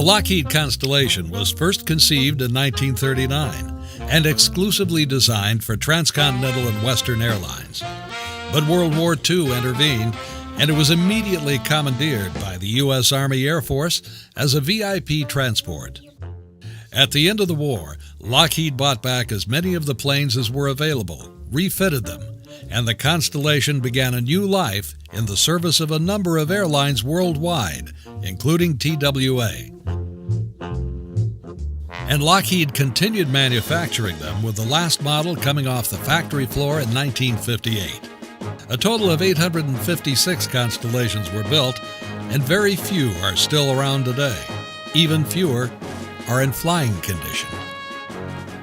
The Lockheed Constellation was first conceived in 1939 and exclusively designed for transcontinental and Western airlines. But World War II intervened, and it was immediately commandeered by the U.S. Army Air Force as a VIP transport. At the end of the war, Lockheed bought back as many of the planes as were available, refitted them, and the Constellation began a new life in the service of a number of airlines worldwide, including TWA. And Lockheed continued manufacturing them, with the last model coming off the factory floor in 1958. A total of 856 Constellations were built, and very few are still around today. Even fewer are in flying condition.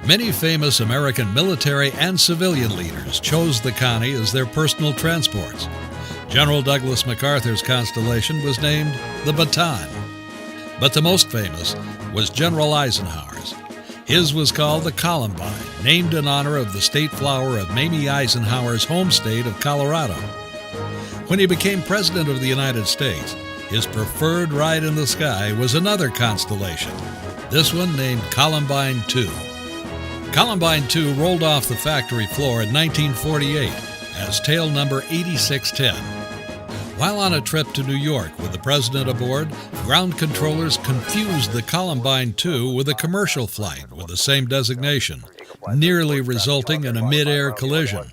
Many famous American military and civilian leaders chose the Connie as their personal transports. General Douglas MacArthur's Constellation was named the Baton. But the most famous was General Eisenhower's. His was called the Columbine, named in honor of the state flower of Mamie Eisenhower's home state of Colorado. When he became President of the United States, his preferred ride in the sky was another Constellation, this one named Columbine II. Columbine II rolled off the factory floor in 1948 as tail number 8610. While on a trip to New York with the president aboard, ground controllers confused the Columbine II with a commercial flight with the same designation, nearly resulting in a mid-air collision.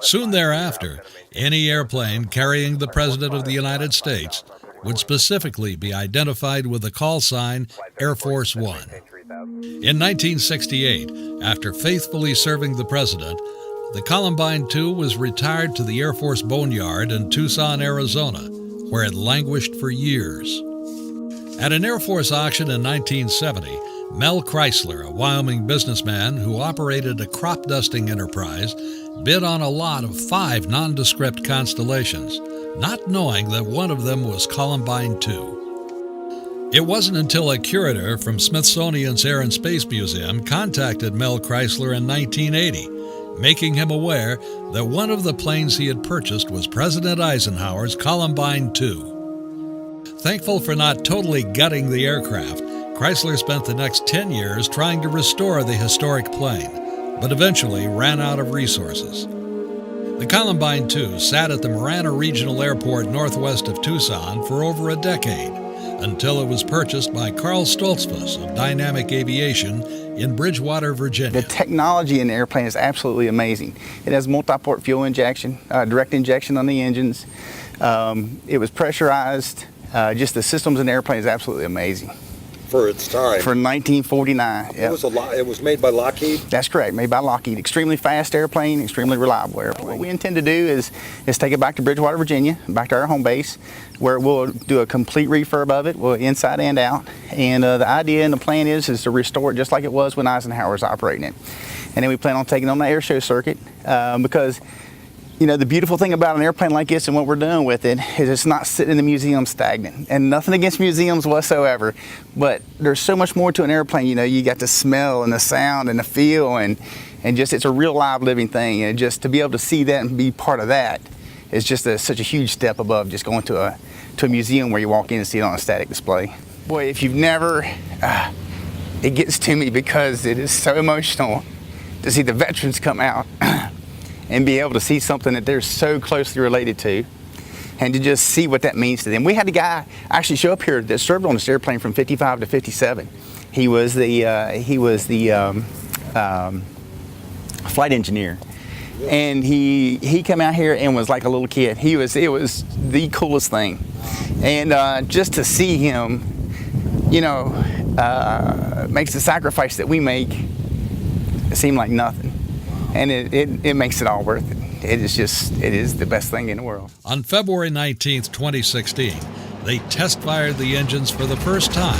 Soon thereafter, any airplane carrying the President of the United States would specifically be identified with the call sign Air Force One. In 1968, after faithfully serving the President, the Columbine II was retired to the Air Force Boneyard in Tucson, Arizona, where it languished for years. At an Air Force auction in 1970, Mel Chrysler, a Wyoming businessman who operated a crop dusting enterprise, bid on a lot of 5 nondescript Constellations, not knowing that one of them was Columbine II. It wasn't until a curator from Smithsonian's Air and Space Museum contacted Mel Chrysler in 1980, making him aware that one of the planes he had purchased was President Eisenhower's Columbine II. Thankful for not totally gutting the aircraft, Chrysler spent the next 10 years trying to restore the historic plane, but eventually ran out of resources. The Columbine II sat at the Marana Regional Airport northwest of Tucson for over a decade, until it was purchased by Carl Stoltzfus of Dynamic Aviation in Bridgewater, Virginia. The technology in the airplane is absolutely amazing. It has multi-port fuel injection, direct injection on the engines. It was pressurized. Just the systems in the airplane is absolutely amazing. For its time. For 1949. Yep. It was made by Lockheed? That's correct, made by Lockheed. Extremely fast airplane, extremely reliable airplane. What we intend to do is take it back to Bridgewater, Virginia, back to our home base, where we'll do a complete refurb of it, inside and out. And the idea and the plan is to restore it just like it was when Eisenhower was operating it. And then we plan on taking it on the air show circuit because, you know, the beautiful thing about an airplane like this and what we're doing with it is it's not sitting in the museum stagnant. And nothing against museums whatsoever, but there's so much more to an airplane. You know, you got the smell and the sound and the feel and just it's a real live living thing. And just to be able to see that and be part of that is just such a huge step above just going to a museum where you walk in and see it on a static display. Boy, if you've never, it gets to me because it is so emotional to see the veterans come out and be able to see something that they're so closely related to, and to just see what that means to them. We had a guy actually show up here that served on this airplane from 55 to 57. He was the flight engineer, and he came out here and was like a little kid. It was the coolest thing, and just to see him, you know, makes the sacrifice that we make seem like nothing. And it makes it all worth it. It is the best thing in the world. On February 19th, 2016, they test fired the engines for the first time.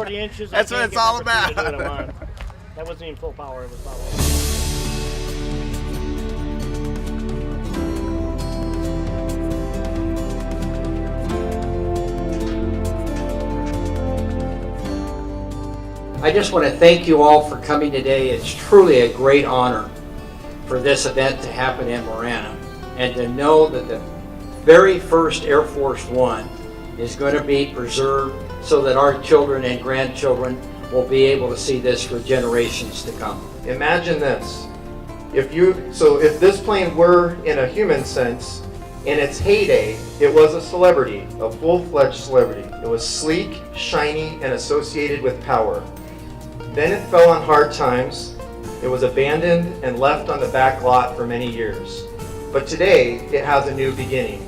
40 inches. That's what it's all about. That wasn't even full power. It was about. I just want to thank you all for coming today. It's truly a great honor for this event to happen in Marana, and to know that the very first Air Force One is going to be preserved so that our children and grandchildren will be able to see this for generations to come. Imagine this. If this plane were, in a human sense, in its heyday, it was a celebrity, a full-fledged celebrity. It was sleek, shiny, and associated with power. Then it fell on hard times. It was abandoned and left on the back lot for many years. But today, it has a new beginning,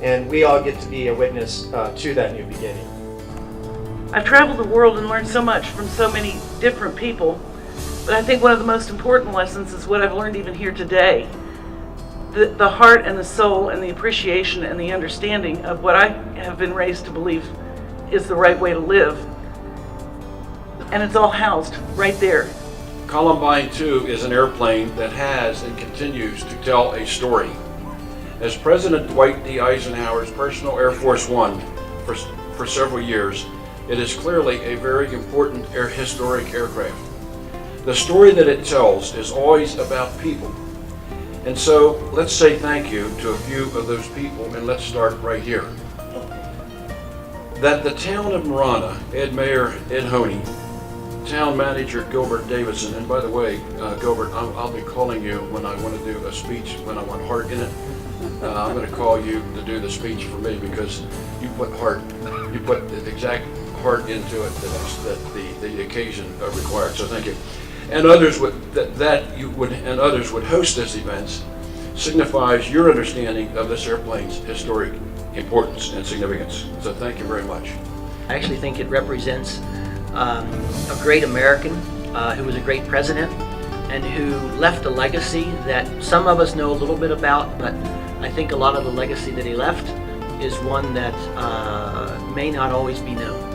and we all get to be a witness to that new beginning. I've traveled the world and learned so much from so many different people, but I think one of the most important lessons is what I've learned even here today. The heart and the soul and the appreciation and the understanding of what I have been raised to believe is the right way to live. And it's all housed right there. Columbine II is an airplane that has and continues to tell a story. As President Dwight D. Eisenhower's personal Air Force One for several years, it is clearly a very important historic aircraft. The story that it tells is always about people. And so let's say thank you to a few of those people, and let's start right here. That the town of Marana, Mayor Ed Honey, Town Manager Gilbert Davidson, and by the way, Gilbert, I'll be calling you when I want to do a speech, when I want heart in it. I'm going to call you to do the speech for me because you put the exact heart into it that the occasion required. So thank you. And others would host this event signifies your understanding of this airplane's historic importance and significance. So thank you very much. I actually think it represents a great American who was a great president and who left a legacy that some of us know a little bit about, but I think a lot of the legacy that he left is one that may not always be known.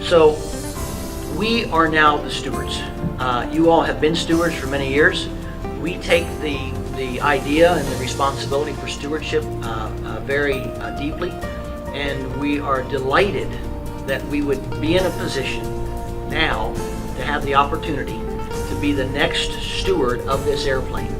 So we are now the stewards. You all have been stewards for many years. We take the idea and the responsibility for stewardship very deeply, and we are delighted that we would be in a position now to have the opportunity to be the next steward of this airplane.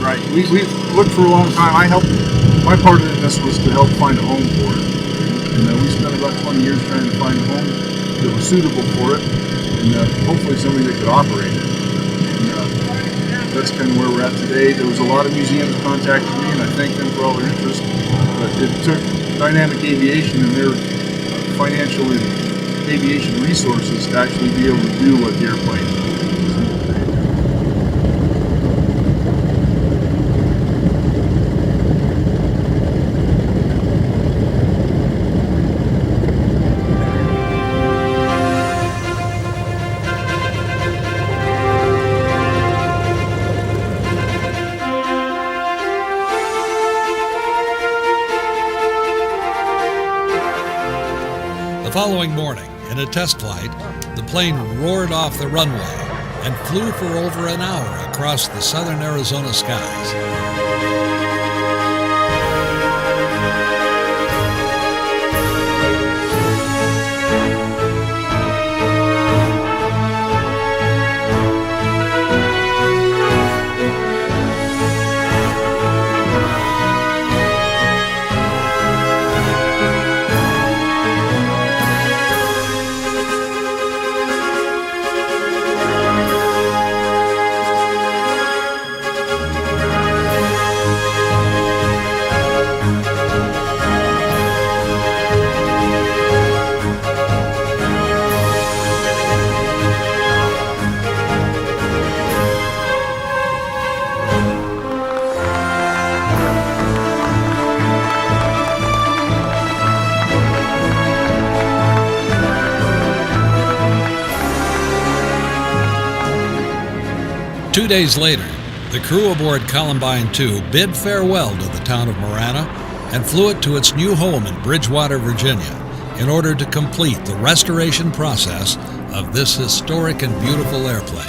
Right. We've looked for a long time. My part of this was to help find a home for it. And we spent about 20 years trying to find a home that was suitable for it, and hopefully somebody that could operate it. And that's kind of where we're at today. There was a lot of museums contacting me, and I thank them for all their interest. But it took Dynamic Aviation and their financial and aviation resources to actually be able to do what the airplane is. The following morning, in a test flight, the plane roared off the runway and flew for over an hour across the southern Arizona skies. 2 days later, the crew aboard Columbine II bid farewell to the town of Marana and flew it to its new home in Bridgewater, Virginia, in order to complete the restoration process of this historic and beautiful airplane.